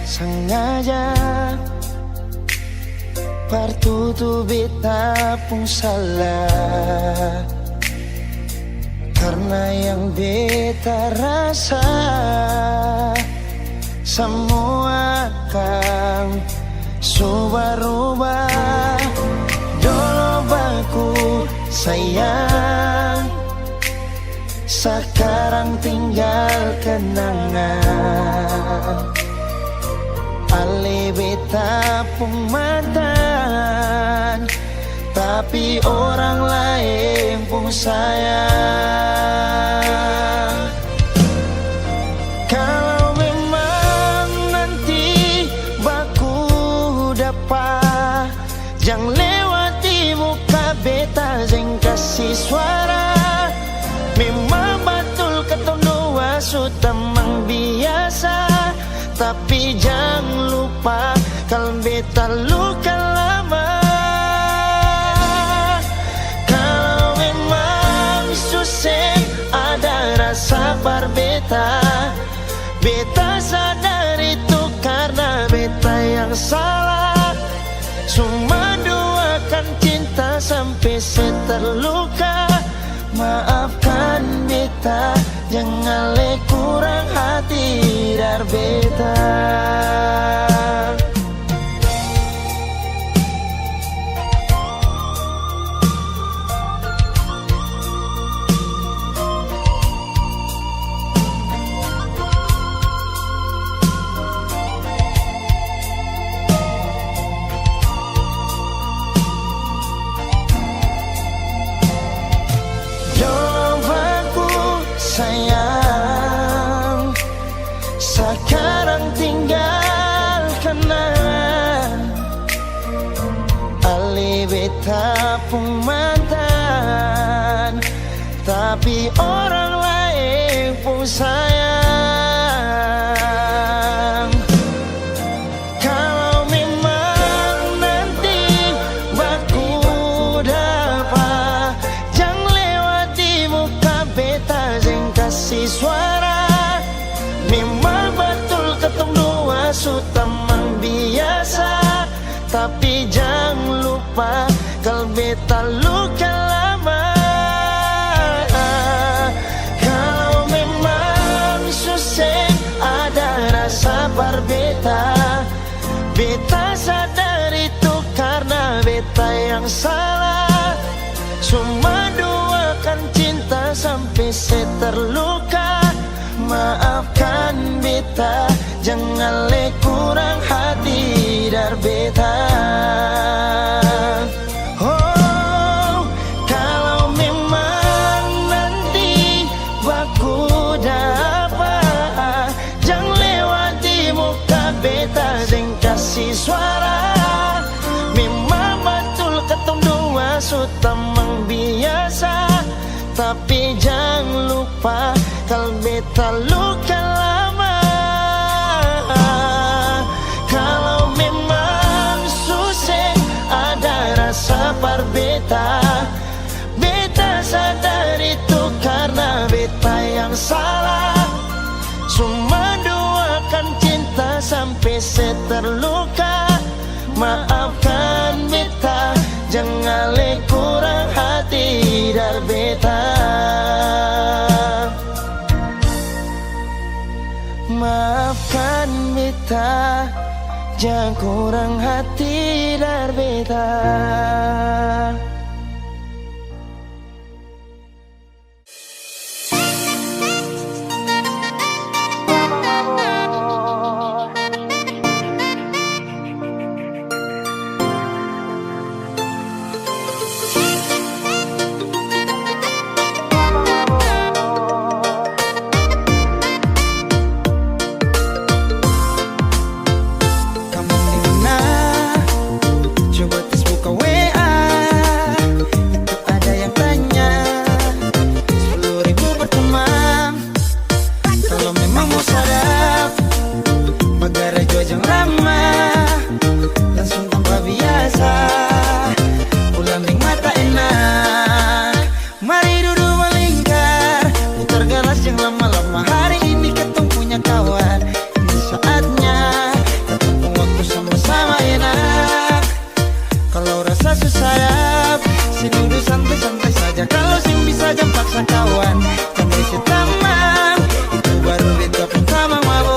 sengaja partutu beta pun salah, karena yang beta rasa semua akan subah-rubah. Dulu baku sayang, sekarang tinggal kenangan. Ale beta pun mantan, tapi orang lain pun sayang. Kalau memang nanti baku dapat, jangan lewati muka beta, jangan kasih suara. Memang betul ketemu dua sutamang biasa, tapi jangan lupa kalau beta luka lama. Kalau memang susah ada rasa berbeta, beta sadar itu karena beta yang salah. Cuma doakan cinta sampai terluka. Maafkan beta, jangan le kurang hati dar beta. Sayang, sekarang tinggal kenangan. Ali beta pun mantan, tapi orang lain pun sayang. Kalau memang nanti baku dapat, jangan lewati muka beta, kasih suara. Memang betul ketemu dua sutamang biasa, tapi jangan lupa kalau beta luka lama. Kalau memang susah ada rasa berbeta, beta sadar itu karena beta yang salah. Cuma doakan cinta sampai terluka. Maafkan beta, jangan le kurang hati dar beta. Oh, kalau memang nanti baku dapat, jangan lewati muka beta, jangan kasih suara. Memang betul ketemu dua sutamang biasa, tapi jangan lupa kalau beta luka lama. Kalau memang susah ada rasa berbeta, beta sadar itu karena beta yang salah. Cuma doakan cinta sampai terluka. Maafkan beta, jangan le kurang hati dar beta. Maafkan beta, jangan kurang hati dar beta. Coba tes buka WA santai-santai saja. Kalau sing bisa jam paksa kawan, jangan isi taman. Itu baru beta pertama mabok.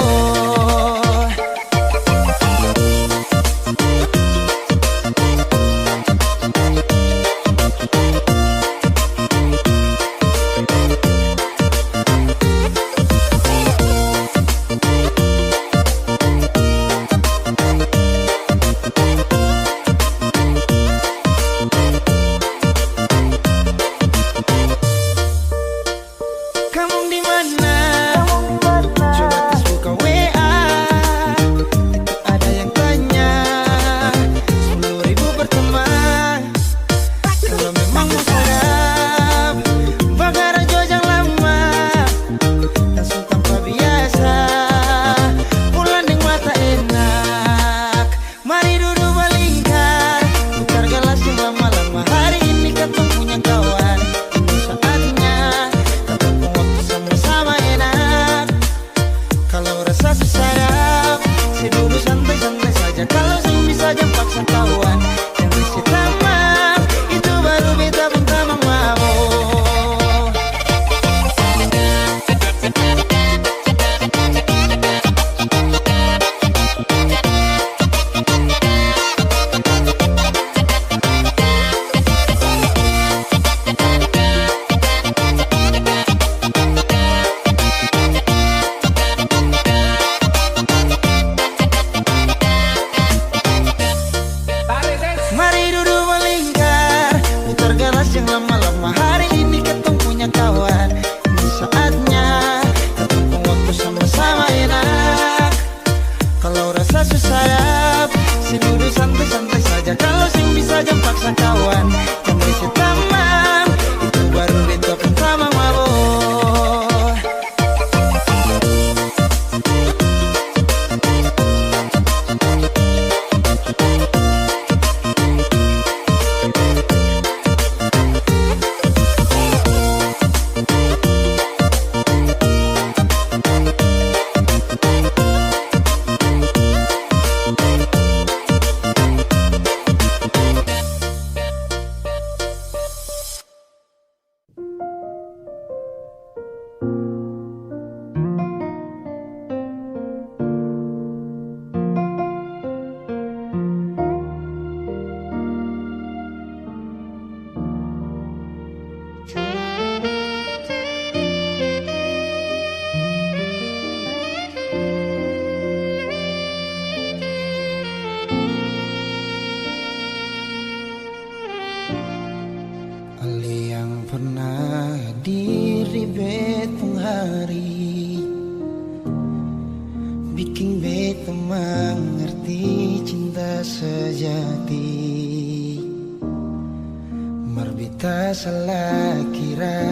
Salah kira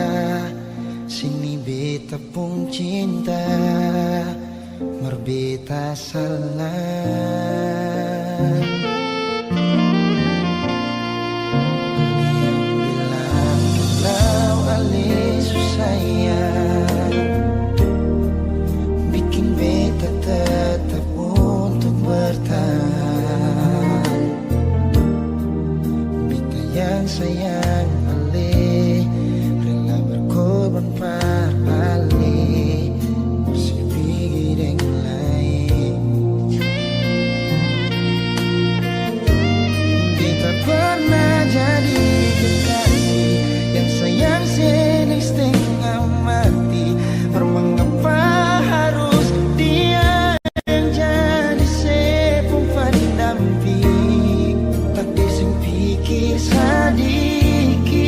sini beta pun cinta merbeta salah. Yang bilang kalau ale susah bikin beta tetap untuk bertahan. Beta yang sayang rela berkorban parali masih pikir yang lain. Kita pernah jadi kekasih yang sayang seneng setengah mati. Mengapa harus dia yang jadi sepung pendamping? Tak dising pikir sedikit.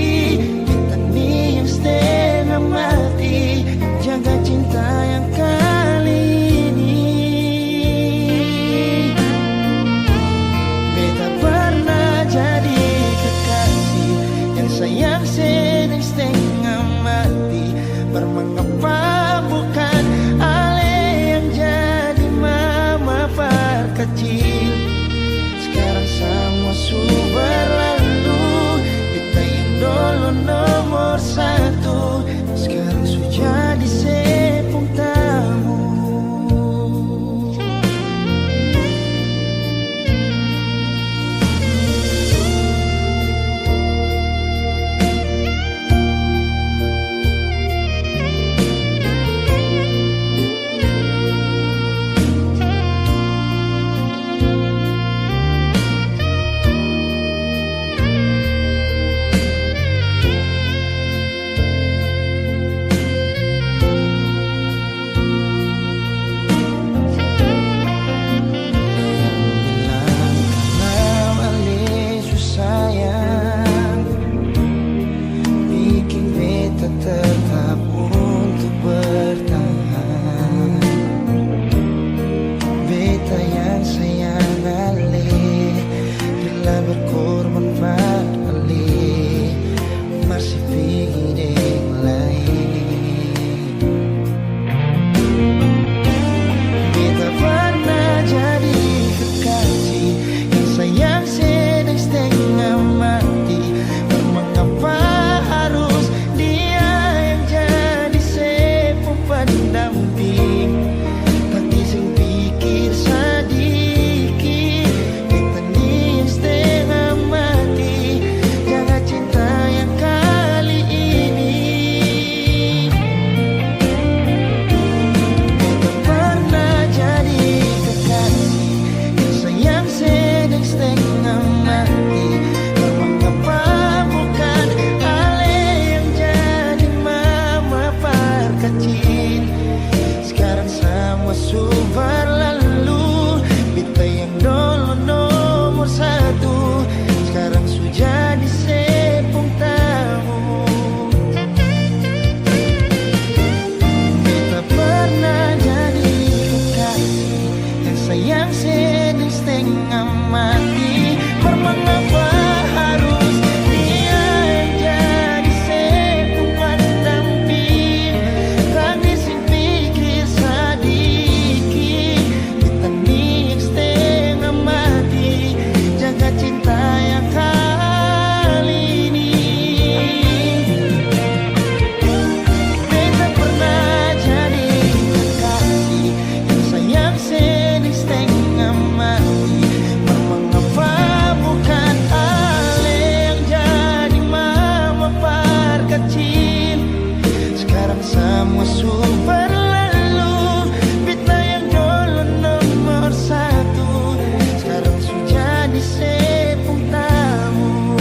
musuh berlalu. Fitnah yang dulu nomor satu sekarang sudah disepung tamu.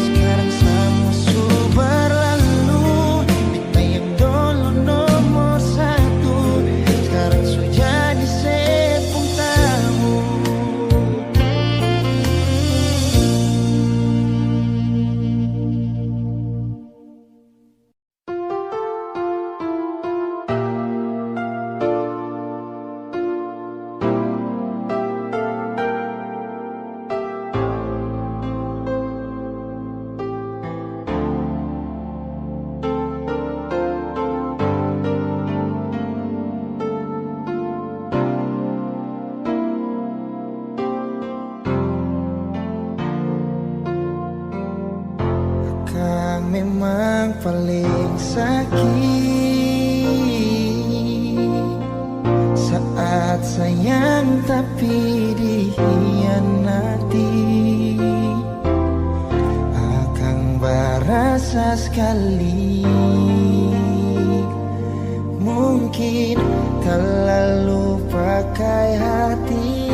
Sekarang sang musuh berlalu. Fitnah yang dulu nomor satu sekarang sudah disepung tamu. Kang memang paling sakit saat sayang tapi dikhianati. Akang berasa sekali mungkin terlalu pakai hati.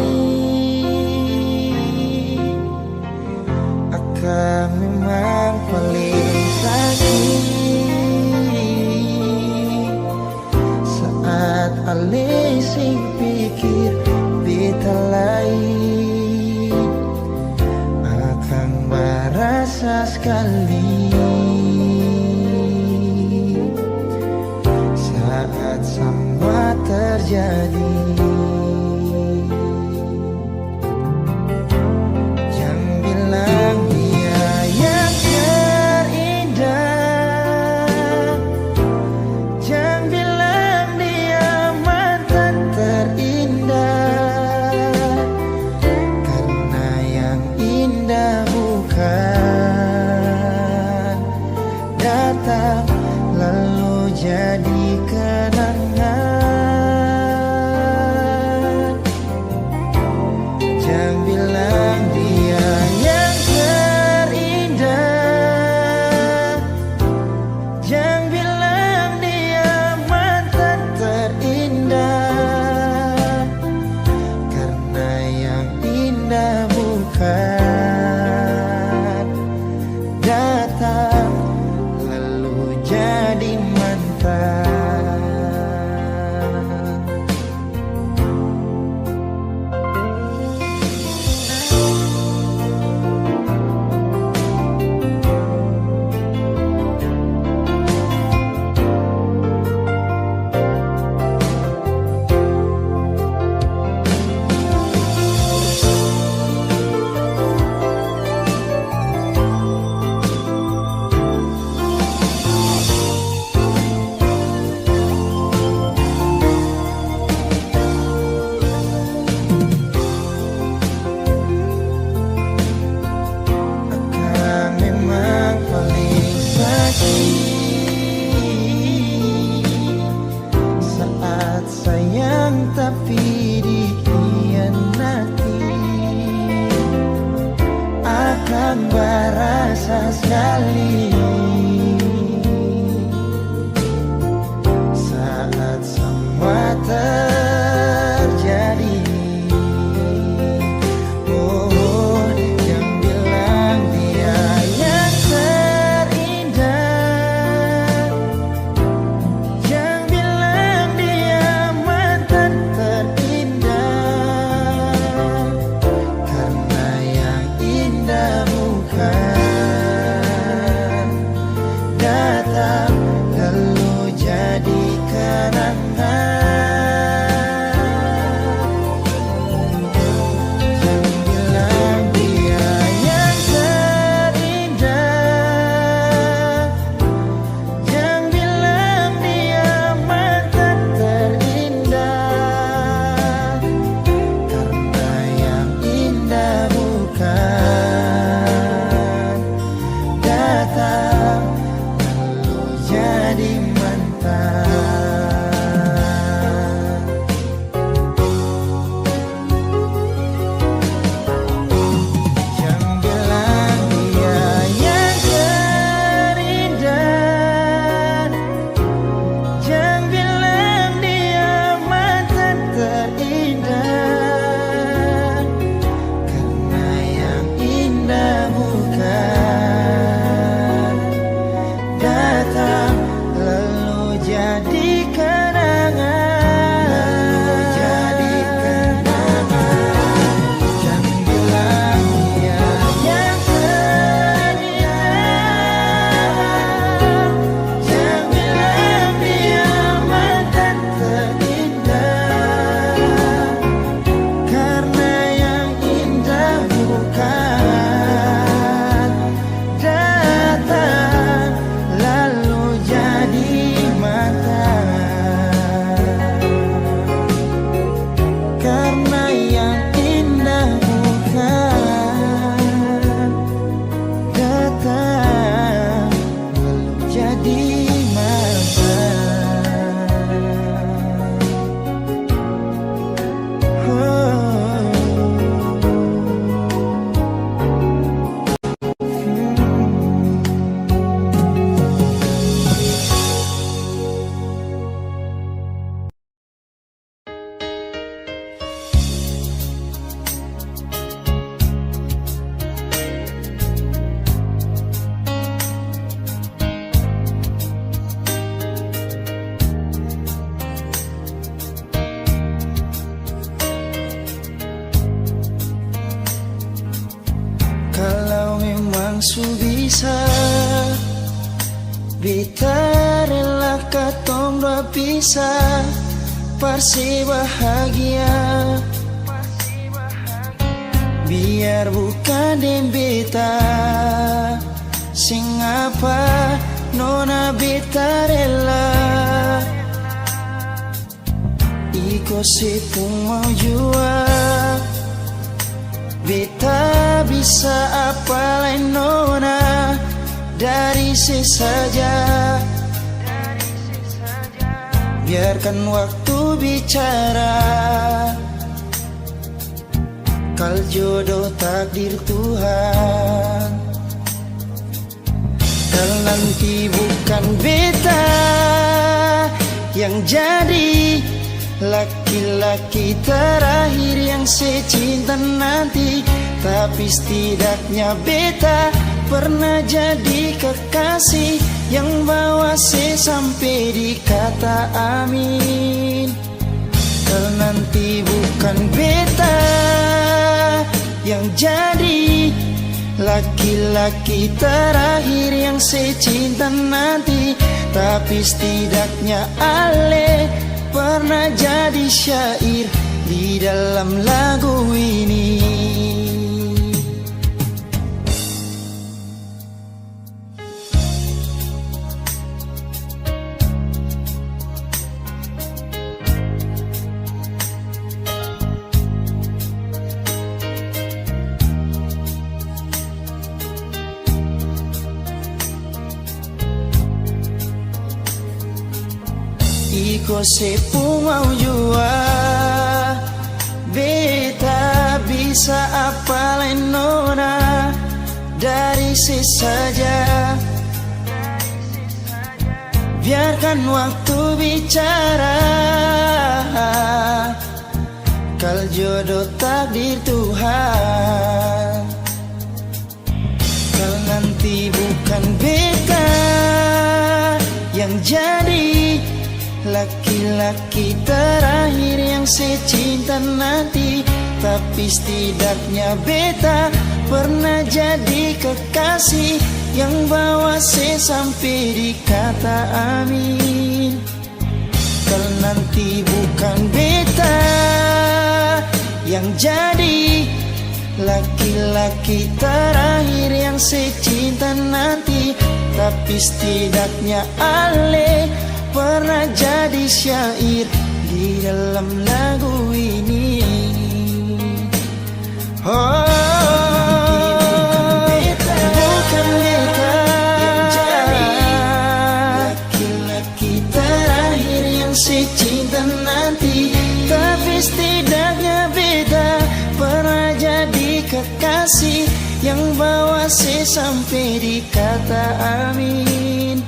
Akang memang paling sakit saat alih sing pikir beta lain. Akang berasa sekali saat semua terjadi. Jangan bilang dia yang terindah, jangan bilang dia mantan terindah, karena yang indah bukan datang lalu jadi kenangan. Jangan bilang dia yang terindah, jangan bilang dia mantan terindah, karena yang indah bukan datang lalu jadi mantan. Akang memang paling sakit saat sayang tapi dikhianati. Akang berasa sekali saat semua terjadi. Oh, jangan bilang dia yang terindah, jangan bilang dia mantan terindah, karena yang indah bukan su bisa beta rela katong dua pisah parsi bahagia biar bukan dem beta sing apa nona beta rela iko sepung mau jua beta bisa apa lain nona dari sesaja biarkan waktu bicara kal jodoh takdir Tuhan kal nanti bukan beta yang jadi laki-laki terakhir yang secinta nanti tapi setidaknya beta pernah jadi kekasih yang bawa se sampai di kata amin kal nanti bukan beta yang jadi laki-laki terakhir yang secinta nanti tapi setidaknya ale pernah jadi syair di dalam lagu ini. Iko sepung mau jua beta bisa apa lain nona dari sesaja biarkan waktu bicara kal jodoh takdir Tuhan kal nanti bukan beta yang jadi laki-laki terakhir yang secinta nanti tapi setidaknya beta pernah jadi kekasih yang bawa se sampai di kata amin kal nanti bukan beta yang jadi laki-laki terakhir yang secinta nanti tapi setidaknya ale pernah jadi syair di dalam lagu ini. Oh, bukan beta yang jadi laki-laki terakhir yang secinta nanti, tapi setidaknya beta pernah jadi kekasih yang bawa se sampai di kata amin.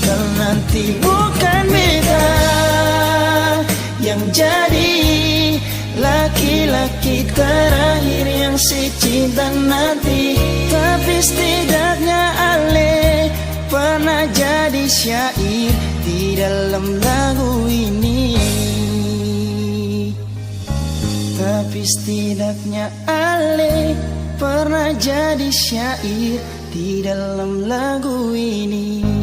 Kal nanti bukan beta yang jadi laki-laki terakhir yang secinta nanti, tapi setidaknya ale pernah jadi syair di dalam lagu ini. Tapi setidaknya ale pernah jadi syair di dalam lagu ini.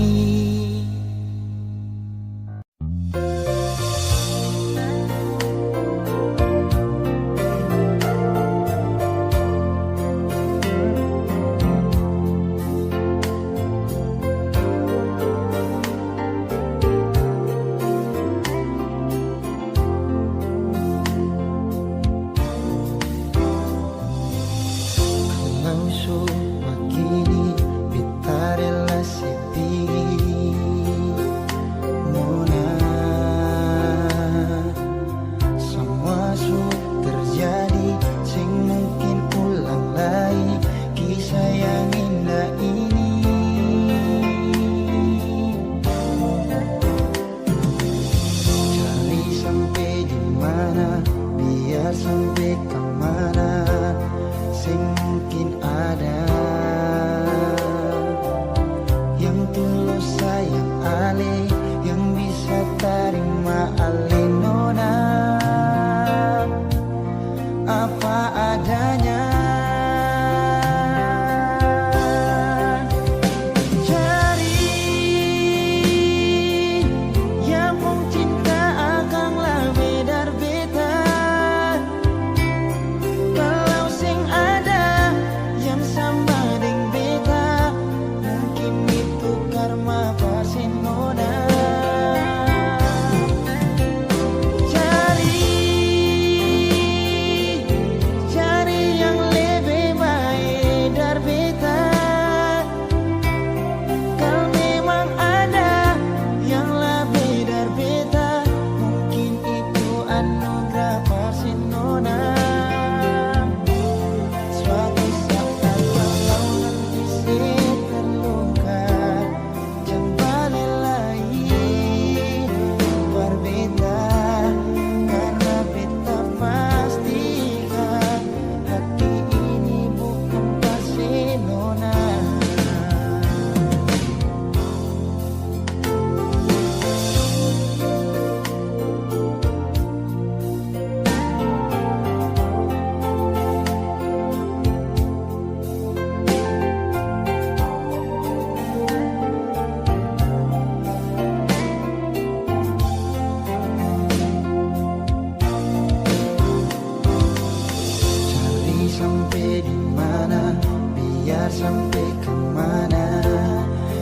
di mana, biar sampai kemana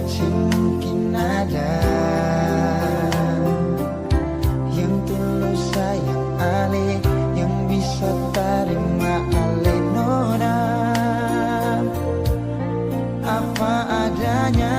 sing mungkin ada yang tulus sayang ale, yang bisa terima ale nona apa adanya.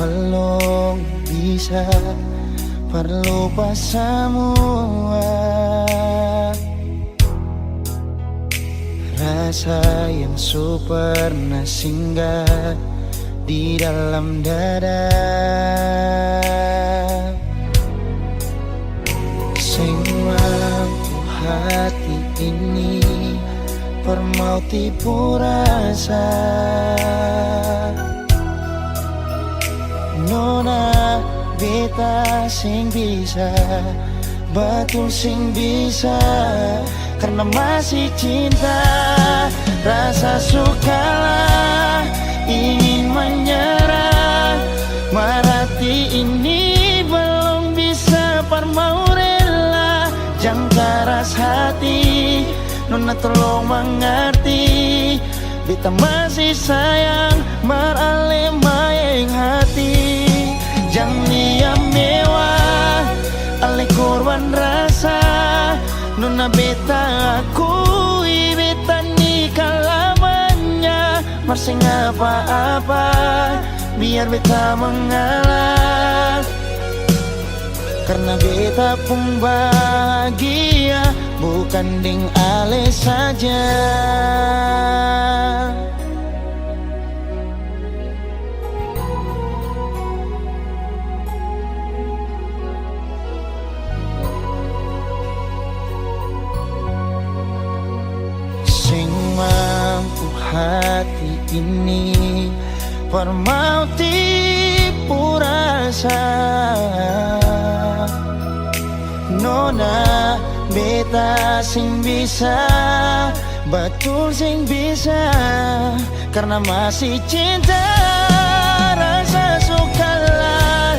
Belum bisa perlupa semua rasa yang pernah singgah di dalam dada, sing mampu hati ini permau tipu rasa. Nona beta sing bisa, betul sing bisa, karena masih cinta. Rasa sukalah ingin menyerah, marati ini belum bisa parmau rela. Jangan keras hati, Nona tolong mengerti, beta masih sayang marale maeng hati. Jangan dia mewah, ale korban rasa. Nona beta akui, beta nikah lamanya. Marsing apa-apa, biar beta mengalah, karena beta pun bahagia, bukan ding ale saja. Mampu hati ini permau tipu rasa. Nona beta sing bisa, betul sing bisa, karena masih cinta. Rasa sukalah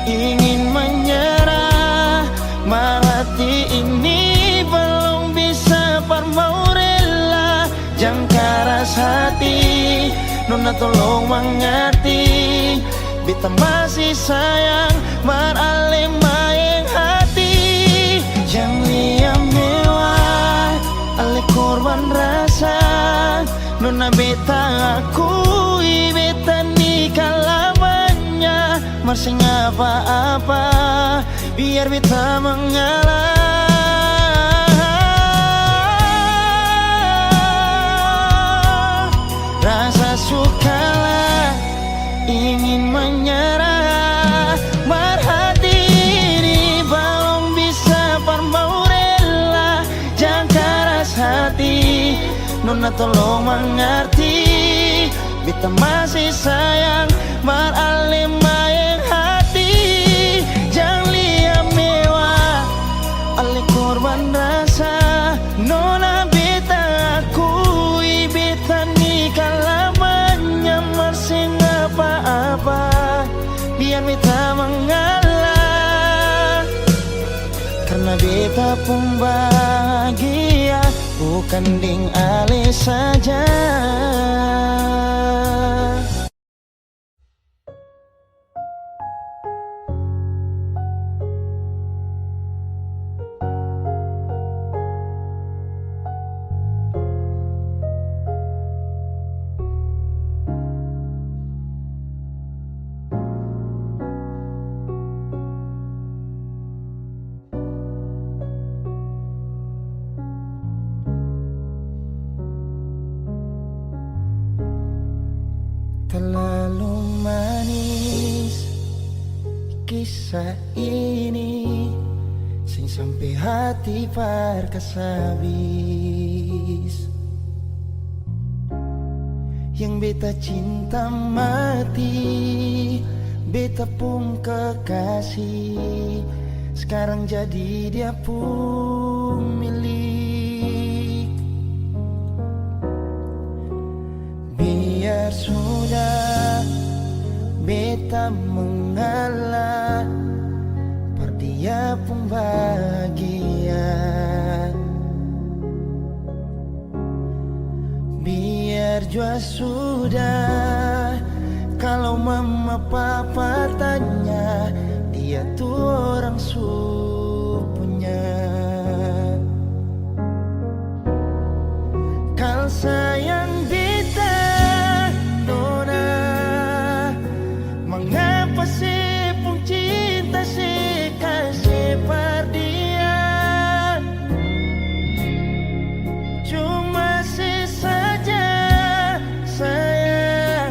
ingin menyerah, hati ini belum bisa mau rela. Jangan keras hati, nona tolong mengerti, beta masih sayang maralem maeng hati. Yang liam mewah ale korban rasa, nona beta akui beta nikah lamanya. Masing apa-apa biar beta mengalah. Rasa sukalah ingin menyerah, berhati ini belum bisa mau rela. Jangan keras hati, nona tolong mengerti, beta masih sayang maralem maeng hati. Jangan liam mewah ale korban rasa, nona beta akui beta nikah lamanya. Masing apa-apa biar beta mengalah, karena beta pun bahagia, bukan ding ale saja. Terlalu manis kisah ini, sing sampai hati parkas habis. Yang beta cinta mati, beta pun kekasih, sekarang jadi dia pun milik. Biar sudah beta mengalah, per dia pun bahagia. Biar jua sudah, kalau mama papa tanya, dia tuh orang supunya. Kal sayang beta nona, mengapa sih pun cinta sih kasih per dia. Cuma sih saja sayang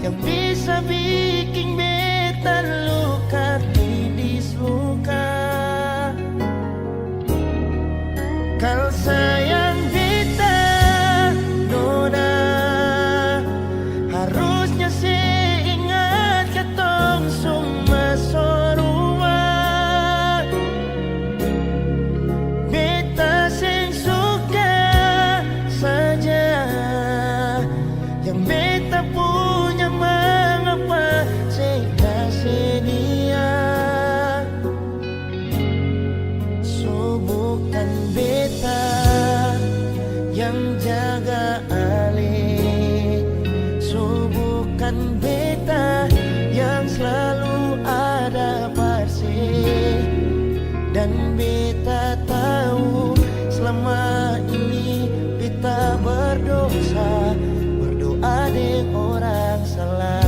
yang bisa bikin beta luka tidis luka. Kalau sayang beta nona, harusnya sih ingat ketong semua sorua. Beta sing suka saja yang beta punya, mengapa sih kasih dia. So bukan beta yang jaga ale, so bukan beta yang selalu ada parse. Dan beta tahu selama ini beta berdosa, berdoa dengan orang salah.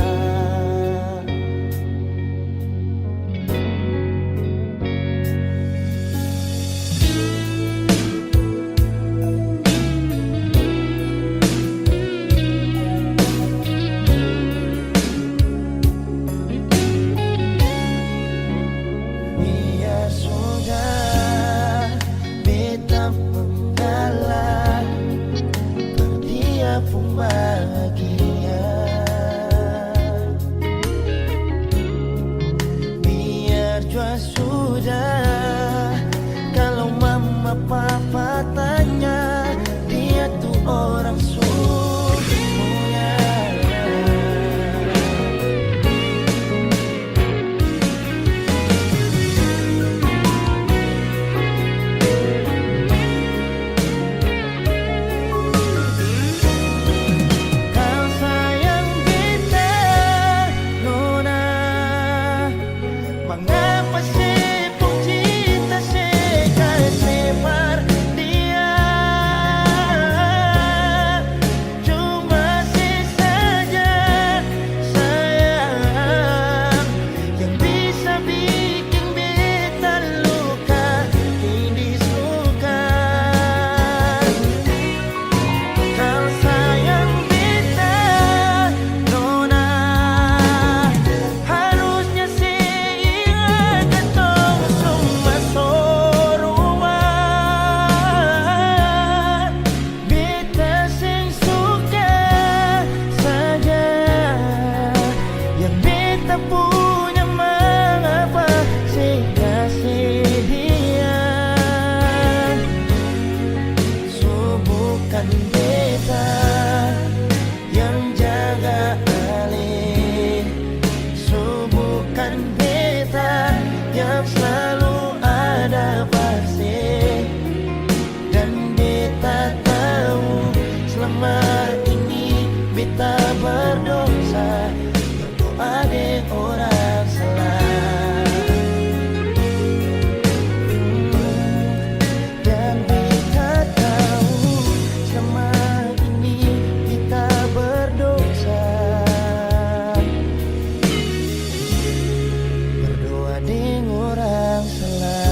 Biar sudah beta mengalah, per dia kan beta yang jaga alih, bukan beta yang selalu ada pasti. Dan beta tahu selama ini beta berdosa, berdoa deh orang salah. Dan beta tahu selama ini beta berdosa, berdoa deh orang salah.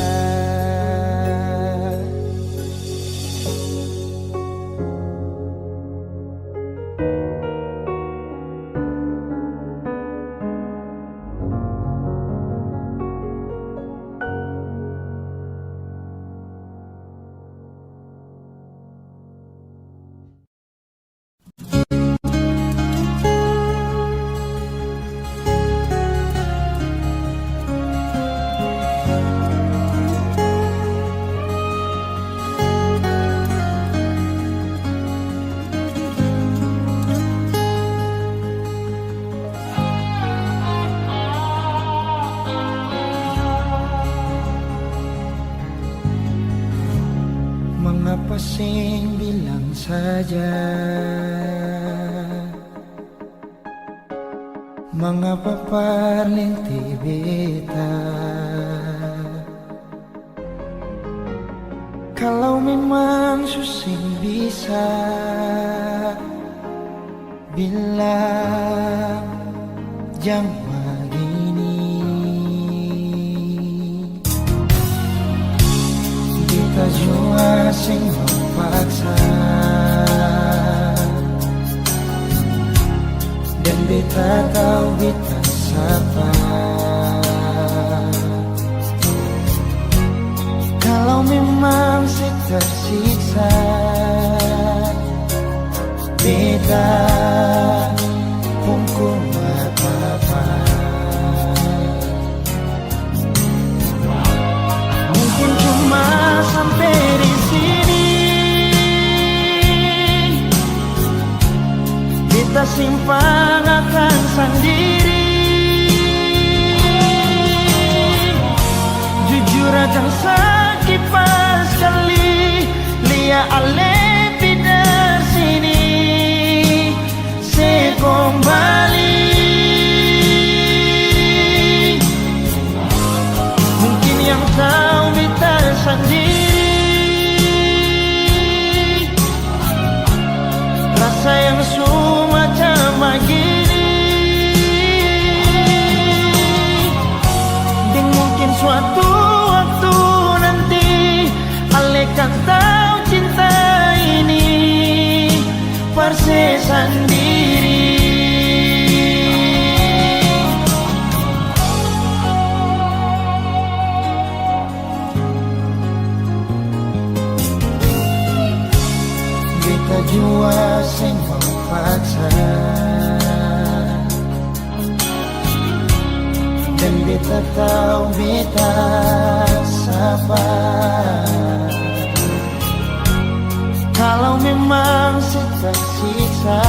Mengapa sing bilang saja, mengapa parlinti beta? Kalau memang susing bisa bilang jangan begini, kita jua sing memaksa, dan beta tahu beta siapa. Kalau memang si tersiksa, beta pun kuat apa. Mungkin cuma sampai di sini, kita simpang akan sendiri. Jujur aja sakit pas kali lia ale tidak sini se kembali. Mungkin yang tahu kita sendiri, rasa yang semacam begini. Dan mungkin suatu waktu nanti Ale kan tahu cinta ini perse sendiri. Beta jua sing memaksa, dan beta tahu beta siapa. Kalau memang si tersiksa,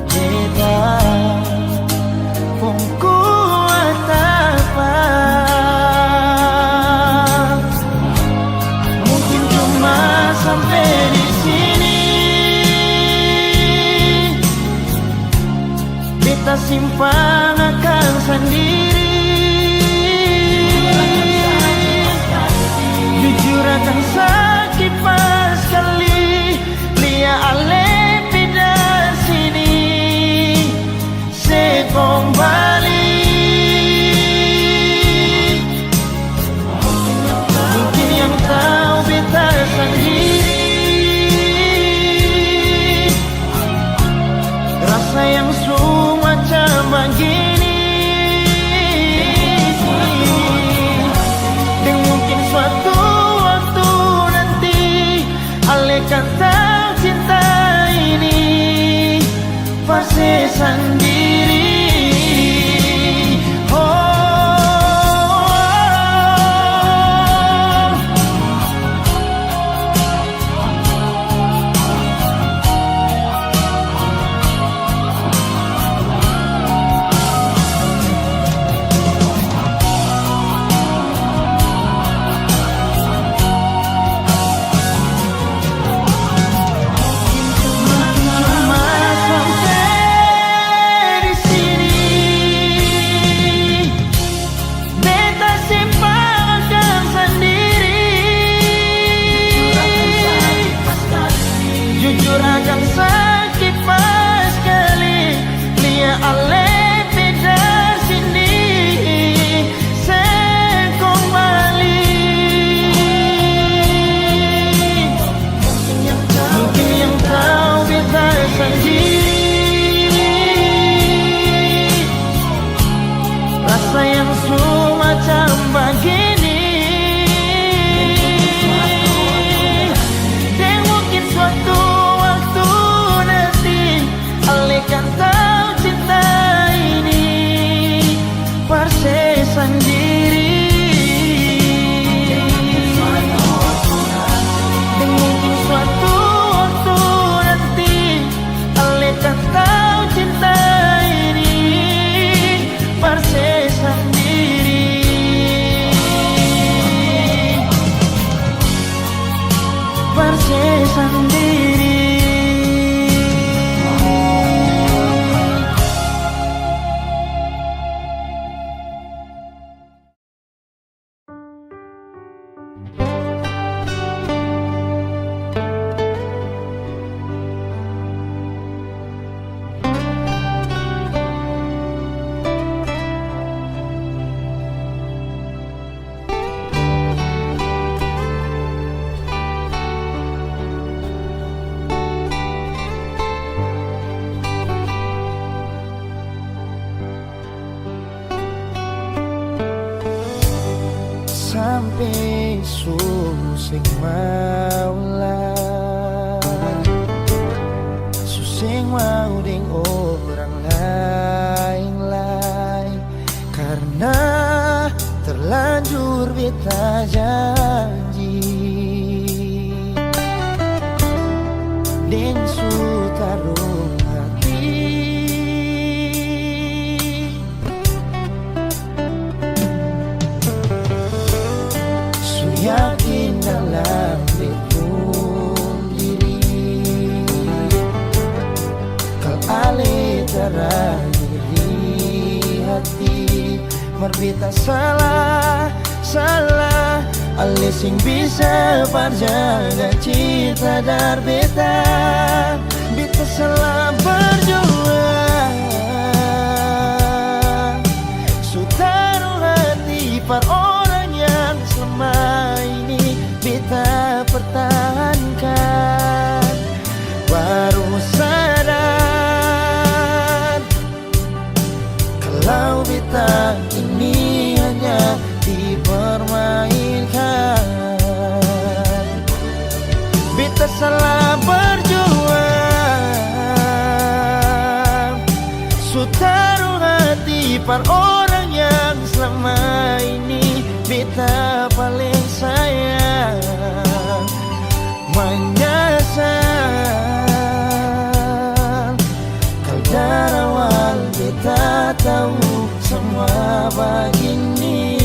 beta pun kuat apa. Mungkin cuma sampai di sini, beta simpang akan sendiri. Jujur akan sakit pas kali lia ale tidak sini se kembali. Mungkin yang tahu beta sendiri, rasa yang semacam begini. Dan mungkin suatu waktu nanti Ale kan tahu cinta ini pasti sendiri. parse sendiri. Sampai susing maulah, susing mau ding orang lain-lain, karena terlanjur beta janji ding sutarung hati. Yakin dalam hitung diri, kal ale terakhir di hati, merbita salah ale sing bisa parjaga cinta dar beta salah berjuang, sutaruh hati par orang yang selama ini beta pertahankan. Baru sadar kalau beta ini hanya dipermainkan. Beta salah berjuang, sutaruh hati par orang yang selama ini beta paling sayang. Menyesal kau dari awal beta tahu semua begini.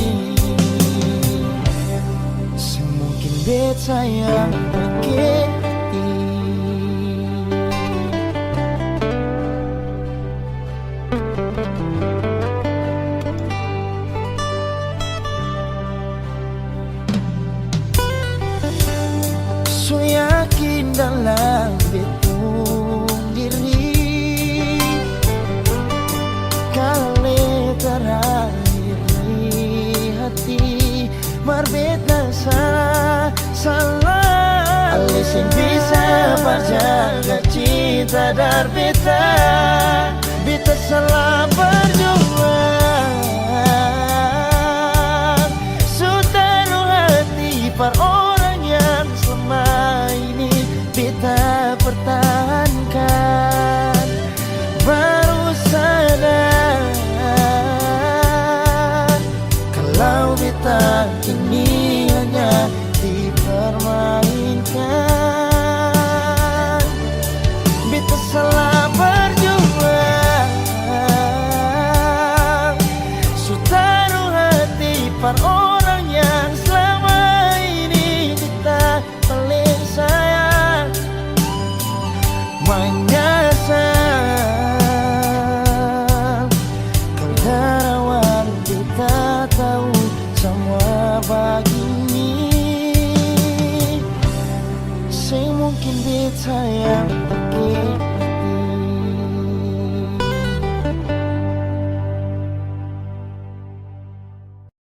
Semungkin beta yang begini. So yakin dalam hitung diri, kali terakhir di hati, berbeda salah ale sing bisa parjaga cinta dar beta salah berjuang, sutaruh hati par orang yang selama ini beta pertahankan. Baru sadar kalau beta kini hanya dipermainkan. Beta salah berjuang, sutaruh hati par orang yang selama ini beta paling sayang. Menyesal kau dari awal beta tahu semua begini. Saya mungkin beta yang